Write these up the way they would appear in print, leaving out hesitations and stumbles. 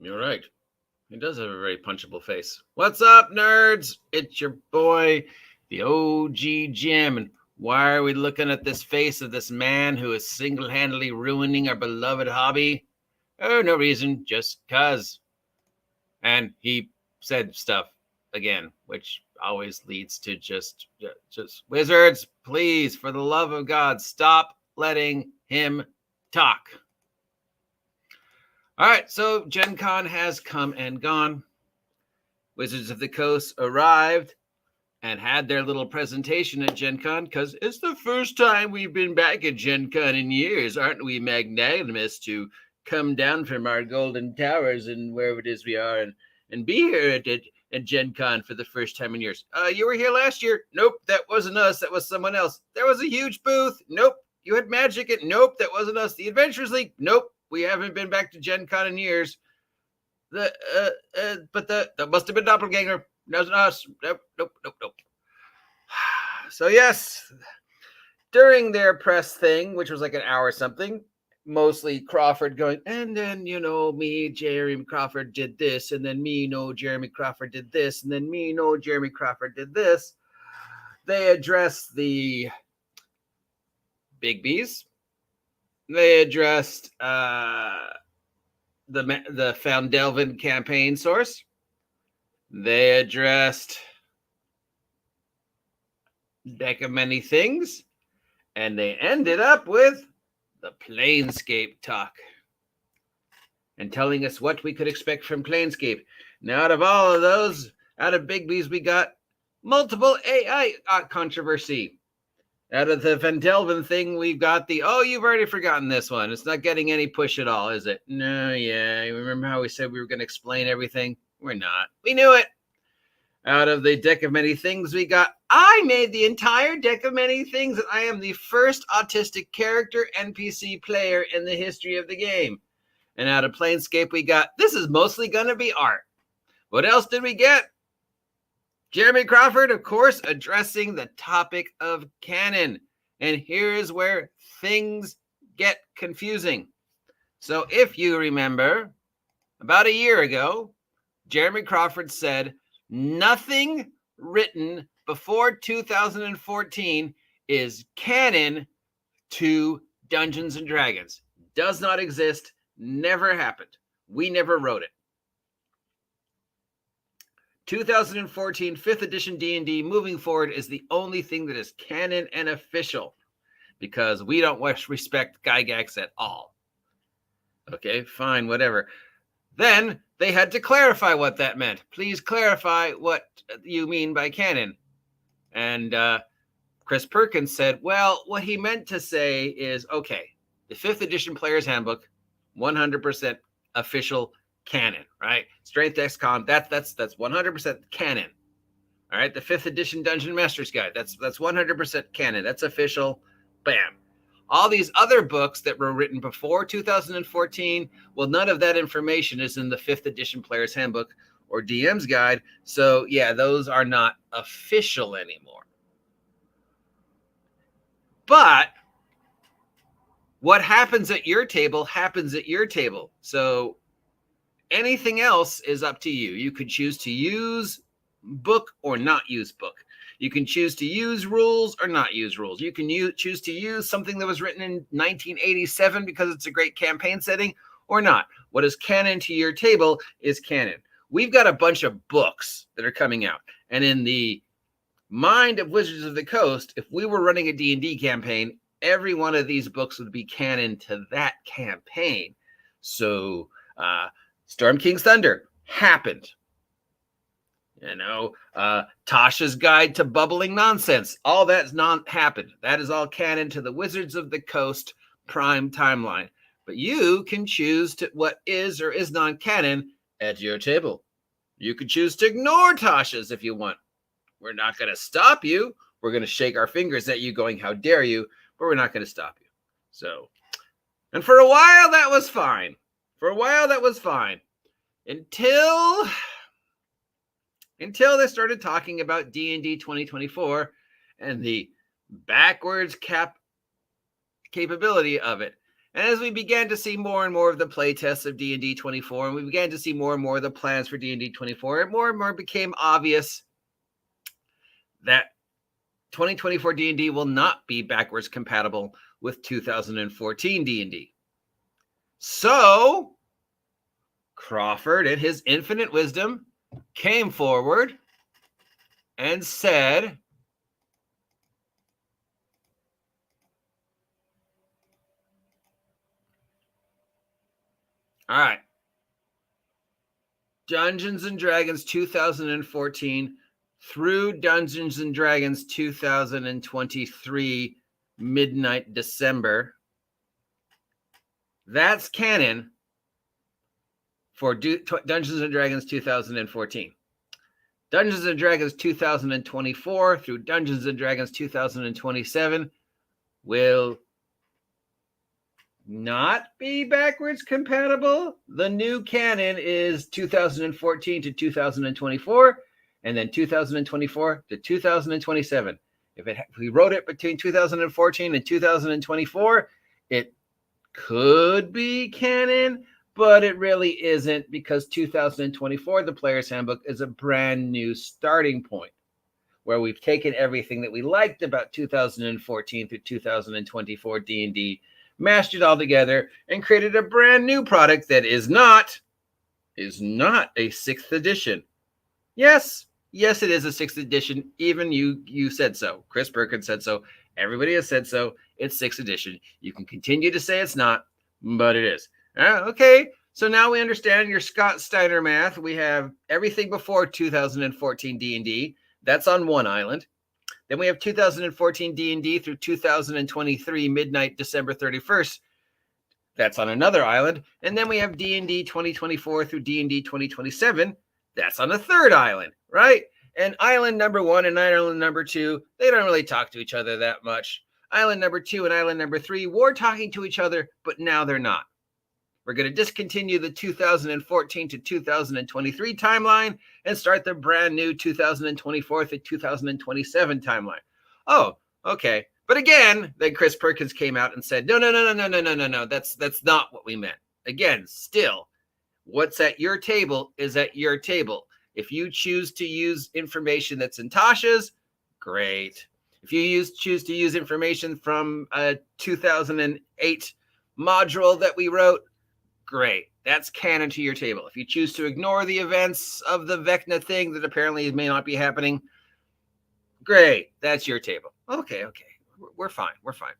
You're right. He does have a very punchable face. What's up, nerds? It's your boy, the OGGM. And why are we looking at this face of this man who is single-handedly ruining our beloved hobby? Oh, no reason, just cuz. And he said stuff again, which always leads to just wizards, please, for the love of God, stop letting him talk. All right, so Gen Con has come and gone. Wizards of the Coast arrived and had their little presentation at Gen Con because it's the first time we've been back at Gen Con in years. Aren't we magnanimous to come down from our golden towers and wherever it is we are and be here at Gen Con for the first time in years? You were here last year? Nope, that wasn't us. That was someone else. There was a huge booth. Nope. You had magic at? Nope, that wasn't us. The Adventures League? Nope. We haven't been back to Gen Con in years. But that must have been Doppelganger. That's not us. Nope. So yes, during their press thing, which was like an hour or something, mostly Crawford going, and then, me, Jeremy Crawford did this, and then me, Jeremy Crawford did this, and then me, Jeremy Crawford did this. They addressed the Big B's. They addressed the Foundelvin campaign source. They addressed Deck of Many Things, and they ended up with the Planescape talk and telling us what we could expect from Planescape. Now, out of all of those, out of Big B's, we got multiple AI controversy. Out of the Foundelvin thing, we've got you've already forgotten this one. It's not getting any push at all, is it? No, yeah. Remember how we said we were going to explain everything? We're not. We knew it. Out of the Deck of Many Things, we got, I made the entire Deck of Many Things, and I am the first autistic character NPC player in the history of the game. And out of Planescape, we got, this is mostly going to be art. What else did we get? Jeremy Crawford, of course, addressing the topic of canon. And here's where things get confusing. So if you remember, about a year ago, Jeremy Crawford said, nothing written before 2014 is canon to Dungeons and Dragons. Does not exist, never happened. We never wrote it. 2014 5th edition D&D moving forward is the only thing that is canon and official because we don't respect Gygax at all. Okay, fine, whatever. Then they had to clarify what that meant. Please clarify what you mean by canon. And Chris Perkins said, well, what he meant to say is, okay, the 5th edition Player's Handbook, 100% official canon, right? Strength X Con, that's 100% canon. All right, the 5th edition Dungeon Master's Guide, that's 100% canon. That's official. Bam. All these other books that were written before 2014, well, none of that information is in the 5th edition Player's Handbook or DM's Guide. So, yeah, those are not official anymore. But what happens at your table happens at your table. So anything else is up to you. You could choose to use book or not use book. You can choose to use rules or not use rules. You can choose to use something that was written in 1987 because it's a great campaign setting or not. What is canon to your table is canon. We've got a bunch of books that are coming out. And in the mind of Wizards of the Coast, if we were running a D&D campaign, every one of these books would be canon to that campaign. So Storm King's Thunder happened. Tasha's Guide to Bubbling Nonsense. All that's happened. That is all canon to the Wizards of the Coast prime timeline. But you can choose to what is or is non-canon at your table. You can choose to ignore Tasha's if you want. We're not going to stop you. We're going to shake our fingers at you going, how dare you? But we're not going to stop you. So, and for a while, that was fine. Until they started talking about D&D 2024 and the backwards capability of it. And as we began to see more and more of the playtests of D&D 24, and we began to see more and more of the plans for D&D 24, it more and more became obvious that 2024 D&D will not be backwards compatible with 2014 D&D. So, Crawford, in his infinite wisdom, came forward and said, all right, Dungeons & Dragons 2014 through Dungeons & Dragons 2023 midnight December. That's canon for Dungeons & Dragons 2014. Dungeons & Dragons 2024 through Dungeons & Dragons 2027 will not be backwards compatible. The new canon is 2014 to 2024, and then 2024 to 2027. If we wrote it between 2014 and 2024, it could be canon, but it really isn't, because 2024, the Player's Handbook, is a brand new starting point where we've taken everything that we liked about 2014 through 2024 D&D, mashed it all together, and created a brand new product that is not a 6th edition. Yes, it is a 6th edition. Even you said so. Chris Perkins said so. Everybody has said so. It's 6th edition. You can continue to say it's not, but it is. Okay, so now we understand your Scott Steiner math. We have everything before 2014 D&D. That's on one island. Then we have 2014 D&D through 2023 midnight December 31st. That's on another island. And then we have D&D 2024 through D&D 2027. That's on a third island, right? And island number 1 and island number 2, they don't really talk to each other that much. Island number 2 and island number 3 were talking to each other, but now they're not. We're going to discontinue the 2014 to 2023 timeline and start the brand new 2024 to 2027 timeline. Oh, okay. But again, then Chris Perkins came out and said, no. That's not what we meant. Again, still, what's at your table is at your table. If you choose to use information that's in Tasha's, great. If you choose to use information from a 2008 module that we wrote, great. That's canon to your table. If you choose to ignore the events of the Vecna thing that apparently may not be happening, great. That's your table. Okay. We're fine.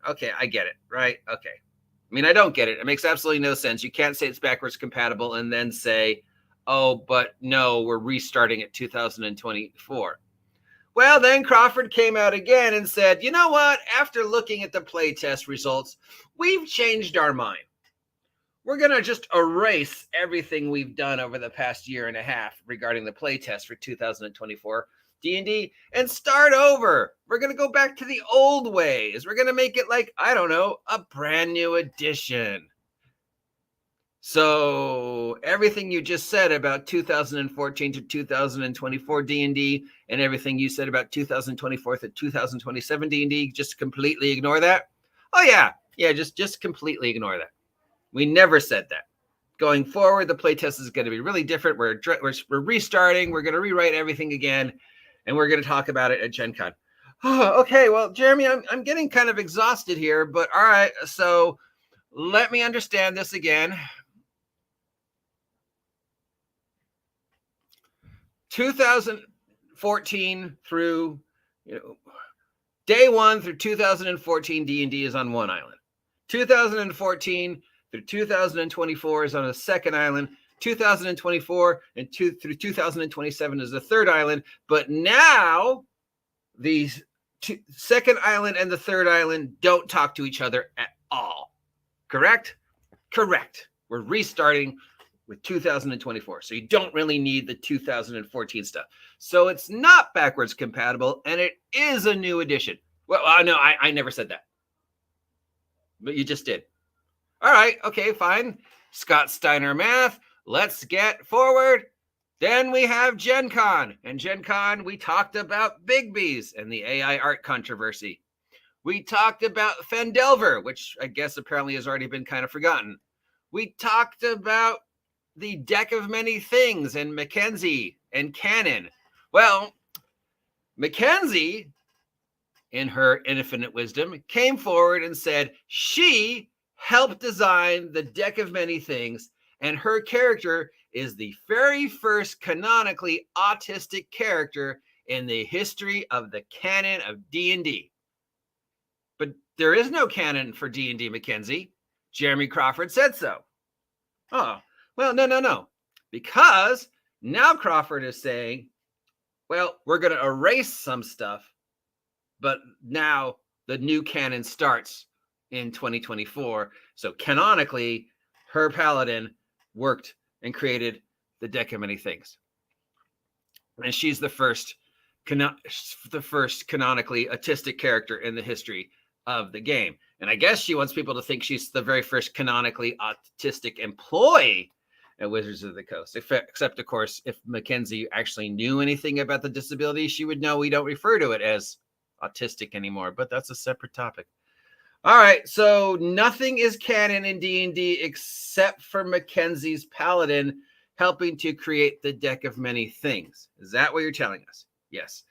Okay, I get it, right? Okay. I mean, I don't get it. It makes absolutely no sense. You can't say it's backwards compatible and then say, oh, but no, we're restarting at 2024. Well, then Crawford came out again and said, you know what? After looking at the playtest results, we've changed our mind. We're going to just erase everything we've done over the past year and a half regarding the playtest for 2024 D&D and start over. We're going to go back to the old ways. We're going to make it like, I don't know, a brand new edition. So everything you just said about 2014 to 2024 D&D and everything you said about 2024 to 2027 D&D, just completely ignore that. Oh, yeah, just completely ignore that. We never said that. Going forward, the playtest is going to be really different. We're restarting. We're going to rewrite everything again, and we're going to talk about it at Gen Con. Oh, okay, well, Jeremy, I'm getting kind of exhausted here, but all right, so let me understand this again. 2014 through, day 1 through 2014 D&D is on one island. 2014 through 2024 is on a second island. 2024 and through 2027 is the third island. But now the second island and the third island don't talk to each other at all. Correct? Correct. We're restarting with 2024. So you don't really need the 2014 stuff. So it's not backwards compatible, and it is a new edition. Well, no, I never said that. But you just did. All right, okay, fine. Scott Steiner math. Let's get forward. Then we have Gen Con. And Gen Con, we talked about Bigby's and the AI art controversy. We talked about Fendelver, which I guess apparently has already been kind of forgotten. We talked about the Deck of Many Things and Mackenzie and Canon. Well, Mackenzie, in her infinite wisdom, came forward and said she helped design the Deck of Many Things, and her character is the very first canonically autistic character in the history of the canon of D&D. But there is no canon for D&D, Mackenzie. Jeremy Crawford said so. Oh, well, no. Because now Crawford is saying, well, we're going to erase some stuff, but now the new canon starts in 2024. So canonically, her paladin worked and created the Deck of Many Things. And she's the first canonically autistic character in the history of the game. And I guess she wants people to think she's the very first canonically autistic employee at Wizards of the Coast. Except, of course, if Mackenzie actually knew anything about the disability, she would know we don't refer to it as autistic anymore. But that's a separate topic. All right, so nothing is canon in D&D except for Mackenzie's paladin helping to create the Deck of Many Things. Is that what you're telling us? Yes.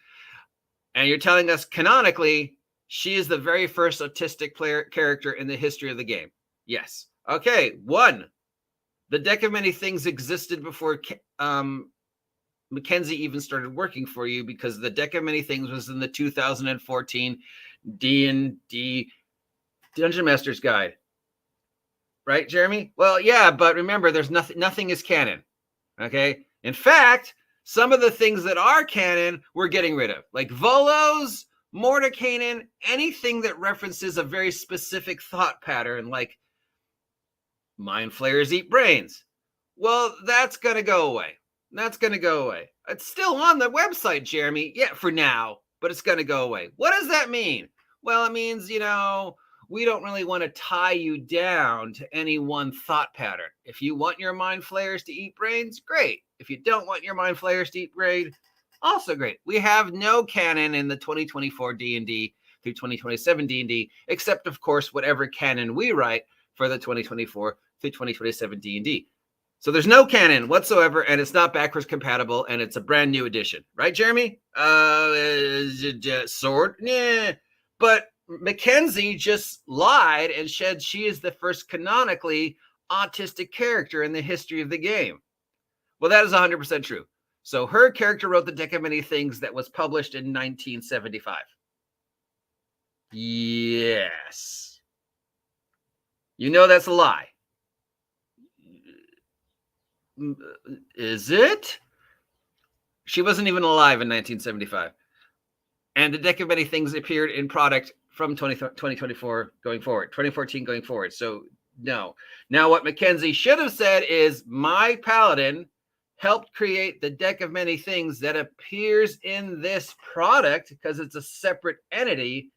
And you're telling us canonically, she is the very first autistic character in the history of the game. Yes. Okay, 1. The Deck of Many Things existed before Mackenzie even started working for you, because the Deck of Many Things was in the 2014 D&D Dungeon Master's Guide. Right, Jeremy? Well, yeah, but remember, there's nothing is canon. Okay? In fact, some of the things that are canon, we're getting rid of. Like Volos, Mordenkainen, anything that references a very specific thought pattern, like mind flayers eat brains. Well, that's going to go away. It's still on the website, Jeremy. Yeah, for now, but it's going to go away. What does that mean? Well, it means, we don't really want to tie you down to any one thought pattern. If you want your mind flayers to eat brains, great. If you don't want your mind flayers to eat brains, also great. We have no canon in the 2024 D&D through 2027 D&D, except, of course, whatever canon we write for the 2024 through 2027 D&D. So there's no canon whatsoever, and it's not backwards compatible, and it's a brand new edition. Right, Jeremy? Sword? Yeah. But Mackenzie just lied and said she is the first canonically autistic character in the history of the game. Well, that is 100% true. So her character wrote the Deck of Many Things that was published in 1975. Yes. That's a lie. Is it? She wasn't even alive in 1975. And the Deck of Many Things appeared in product from 2024 going forward, 2014 going forward. So no. Now what Mackenzie should have said is, my paladin helped create the Deck of Many Things that appears in this product because it's a separate entity.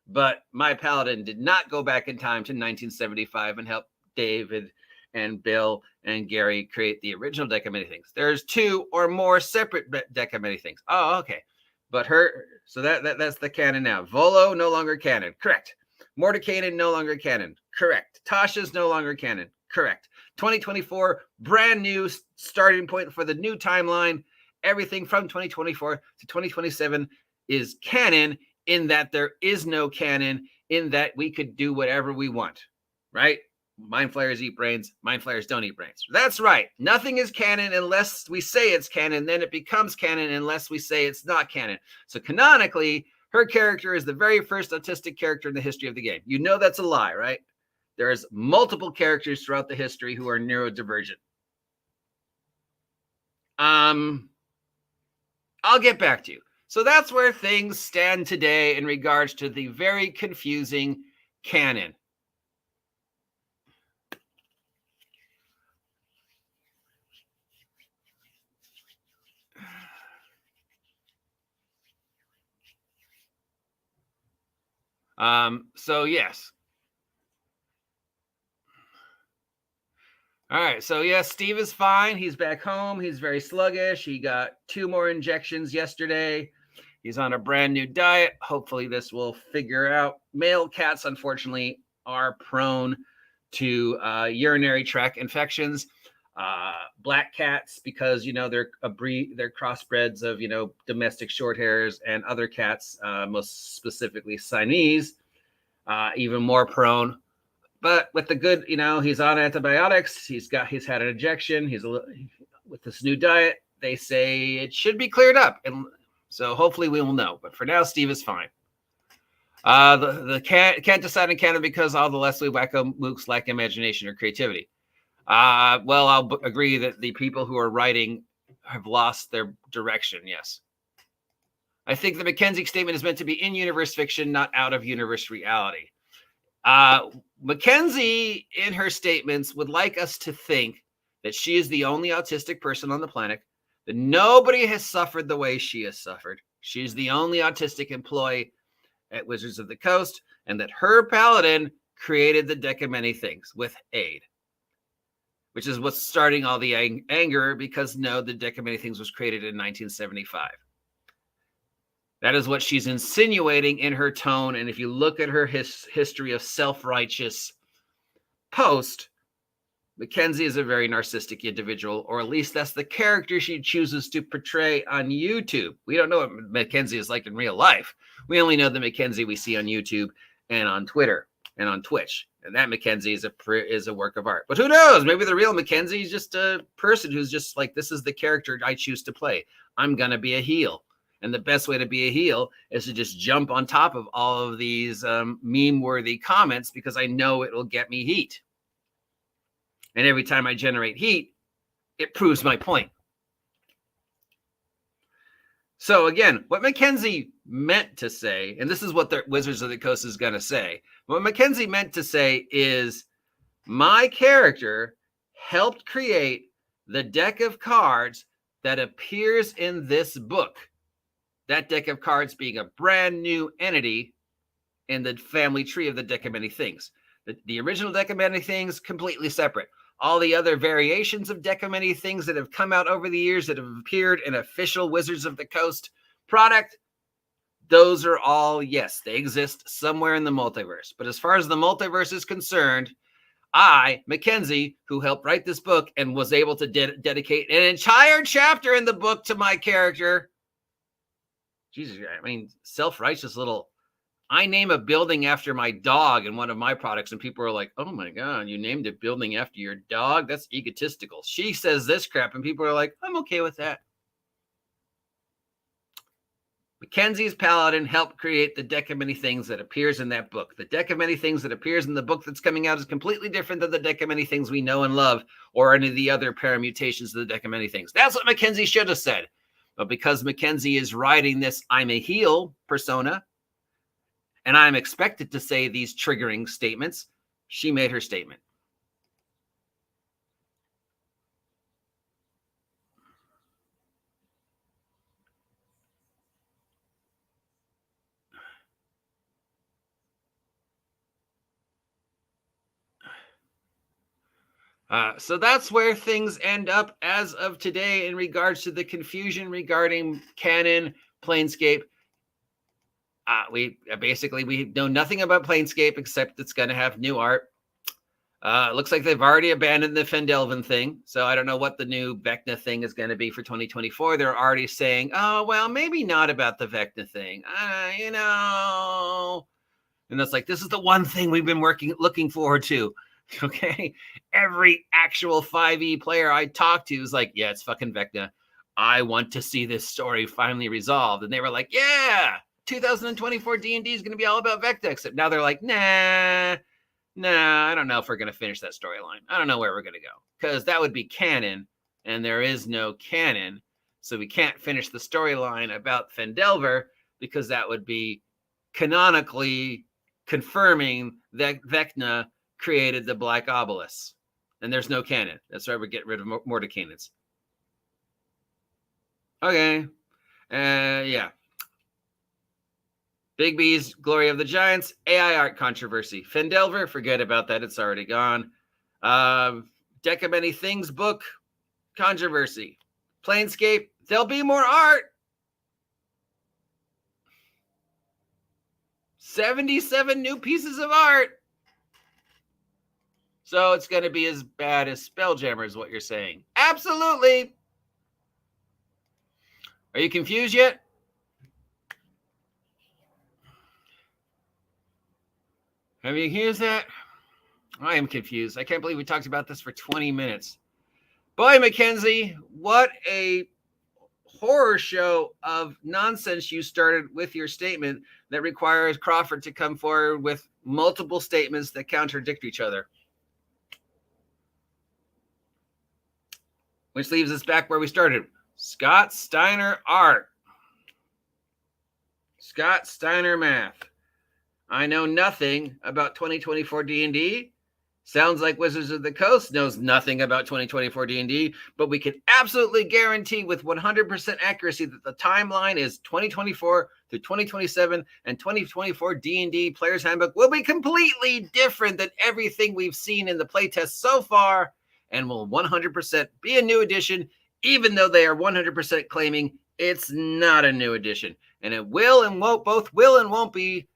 But my paladin did not go back in time to 1975 and help David and Bill and Gary create the original Deck of Many Things. There's 2 or more separate Deck of Many Things. Oh, okay. But so that's the canon now. Volo, no longer canon. Correct. Mordenkainen, no longer canon. Correct. Tasha's no longer canon. Correct. 2024, brand new starting point for the new timeline. Everything from 2024 to 2027 is canon, in that there is no canon, in that we could do whatever we want, right? Mind flayers eat brains. Mind flayers don't eat brains. That's right. Nothing is canon unless we say it's canon. Then it becomes canon unless we say it's not canon. So canonically, her character is the very first autistic character in the history of the game. That's a lie, right? There's multiple characters throughout the history who are neurodivergent. I'll get back to you. So that's where things stand today in regards to the very confusing canon. So yes. All right. So yes, Steve is fine. He's back home. He's very sluggish. He got 2 more injections yesterday. He's on a brand new diet. Hopefully this will figure out. Male cats, unfortunately, are prone to urinary tract infections. Black cats, because they're crossbreds of domestic short hairs, and other cats, most specifically Siamese, even more prone. But with the good, he's on antibiotics. He's had an injection. With this new diet. They say it should be cleared up, and so hopefully we will know. But for now, Steve is fine. The can't decide in Canada because all the Leslie Wacko mooks lack imagination or creativity. Well, I'll agree that the people who are writing have lost their direction. Yes. I think the Mackenzie statement is meant to be in-universe fiction, not out-of-universe reality. Mackenzie, in her statements, would like us to think that she is the only autistic person on the planet, that nobody has suffered the way she has suffered. She's the only autistic employee at Wizards of the Coast, and that her paladin created the Deck of Many Things with aid, which is what's starting all the anger, because no, the Deck of Many Things was created in 1975. That is what she's insinuating in her tone. And if you look at her history of self-righteous post, Mackenzie is a very narcissistic individual, or at least that's the character she chooses to portray on YouTube. We don't know what Mackenzie is like in real life. We only know the Mackenzie we see on YouTube and on Twitter and on Twitch. And that Mackenzie is a work of art. But who knows? Maybe the real Mackenzie is just a person who's just like, this is the character I choose to play. I'm going to be a heel. And the best way to be a heel is to just jump on top of all of these meme-worthy comments, because I know it will get me heat. And every time I generate heat, it proves my point. So again, what Mackenzie meant to say, and this is what the Wizards of the Coast is going to say, what Mackenzie meant to say is, my character helped create the deck of cards that appears in this book. That deck of cards being a brand new entity in the family tree of the Deck of Many Things. The original Deck of Many Things, completely separate. All the other variations of Deck of Many Things that have come out over the years that have appeared in official Wizards of the Coast product, those are all, yes, they exist somewhere in the multiverse. But as far as the multiverse is concerned, I, Mackenzie, who helped write this book and was able to dedicate an entire chapter in the book to my character. Jesus, I mean, self-righteous little... I name a building after my dog in one of my products, and people are like, oh my God, you named a building after your dog? That's egotistical. She says this crap, and people are like, I'm okay with that. Mackenzie's Paladin helped create the Deck of Many Things that appears in that book. The Deck of Many Things that appears in the book that's coming out is completely different than the Deck of Many Things we know and love, or any of the other paramutations of the Deck of Many Things. That's what Mackenzie should have said. But because Mackenzie is writing this I'm a heel persona, and I'm expected to say these triggering statements, she made her statement. So that's where things end up as of today in regards to the confusion regarding Canon, Planescape. We know nothing about Planescape except it's going to have new art. It looks like they've already abandoned the Fendelvin thing. So I don't know what the new Vecna thing is going to be for 2024. They're already saying, oh, well, maybe not about the Vecna thing. And that's like, this is the one thing we've been looking forward to. Okay. Every actual 5e player I talked to is like, yeah, it's fucking Vecna. I want to see this story finally resolved. And they were like, yeah, 2024 D&D is going to be all about Vecna. Except now they're like, nah, I don't know if we're going to finish that storyline. I don't know where we're going to go, because that would be canon, and there is no canon. So we can't finish the storyline about Fendelver, because that would be canonically confirming that Vecna created the Black Obelisk, and there's no canon. That's why we get rid of Mordenkainens. Okay. Yeah. Big B's Glory of the Giants, AI art controversy. Fendelver, forget about that. It's already gone. Deck of Many Things book, controversy. Planescape, there'll be more art. 77 new pieces of art. So it's going to be as bad as Spelljammer is what you're saying. Absolutely. Are you confused yet? Have you used that? I am confused. I can't believe we talked about this for 20 minutes. Boy, Mackenzie, what a horror show of nonsense you started with your statement that requires Crawford to come forward with multiple statements that contradict each other. Which leaves us back where we started. Scott Steiner art. Scott Steiner math. I know nothing about 2024 D&D. Sounds like Wizards of the Coast knows nothing about 2024 D&D, but we can absolutely guarantee with 100% accuracy that the timeline is 2024 through 2027, and 2024 D&D Player's Handbook will be completely different than everything we've seen in the playtest so far, and will 100% be a new edition, even though they are 100% claiming it's not a new edition. And it will and won't, both will and won't be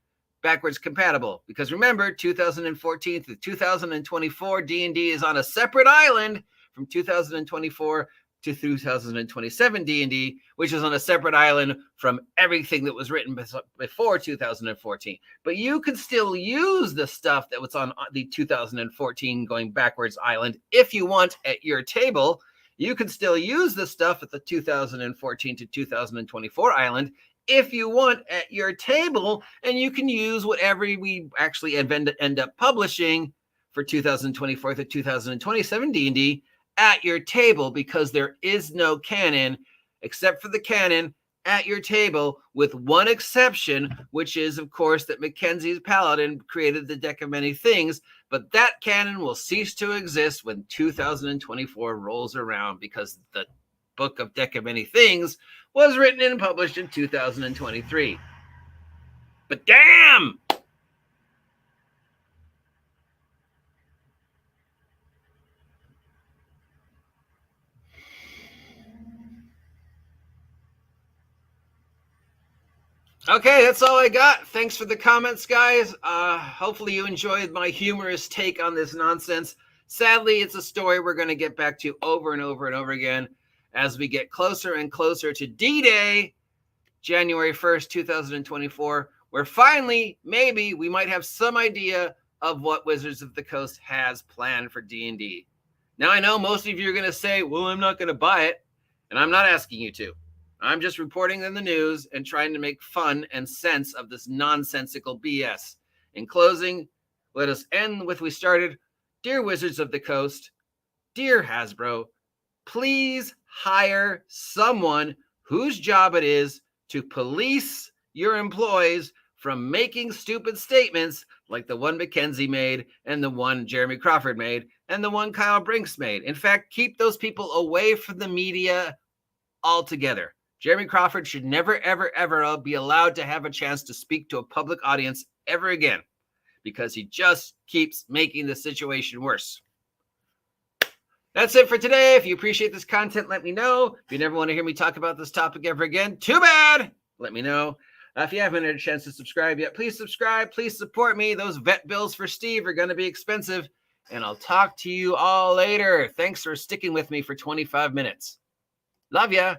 backwards compatible, because remember, 2014 through 2024 D&D is on a separate island from 2024 to 2027 D&D, which is on a separate island from everything that was written before 2014. But you can still use the stuff that was on the 2014 going backwards island if you want at your table. You can still use the stuff at the 2014 to 2024 island if you want at your table, and you can use whatever we actually end up publishing for 2024 to 2027 D&D at your table, because there is no canon except for the canon at your table, with one exception, which is, of course, that Mackenzie's Paladin created the Deck of Many Things, but that canon will cease to exist when 2024 rolls around, because the book of Deck of Many Things was written and published in 2023. But damn! Okay, that's all I got. Thanks for the comments, guys. Hopefully you enjoyed my humorous take on this nonsense. Sadly, it's a story we're going to get back to over and over and over again as we get closer and closer to D-Day, January 1st, 2024, where finally, maybe, we might have some idea of what Wizards of the Coast has planned for D&D. Now, I know most of you are going to say, well, I'm not going to buy it, and I'm not asking you to. I'm just reporting in the news and trying to make fun and sense of this nonsensical BS. In closing, let us end with we started. Dear Wizards of the Coast, dear Hasbro, please hire someone whose job it is to police your employees from making stupid statements like the one Mackenzie made, and the one Jeremy Crawford made, and the one Kyle Brinks made. In fact, keep those people away from the media altogether. Jeremy Crawford should never, ever, ever be allowed to have a chance to speak to a public audience ever again, because he just keeps making the situation worse. That's it for today. If you appreciate this content, let me know. If you never want to hear me talk about this topic ever again, too bad. Let me know. If you haven't had a chance to subscribe yet, please subscribe. Please support me. Those vet bills for Steve are going to be expensive. And I'll talk to you all later. Thanks for sticking with me for 25 minutes. Love ya.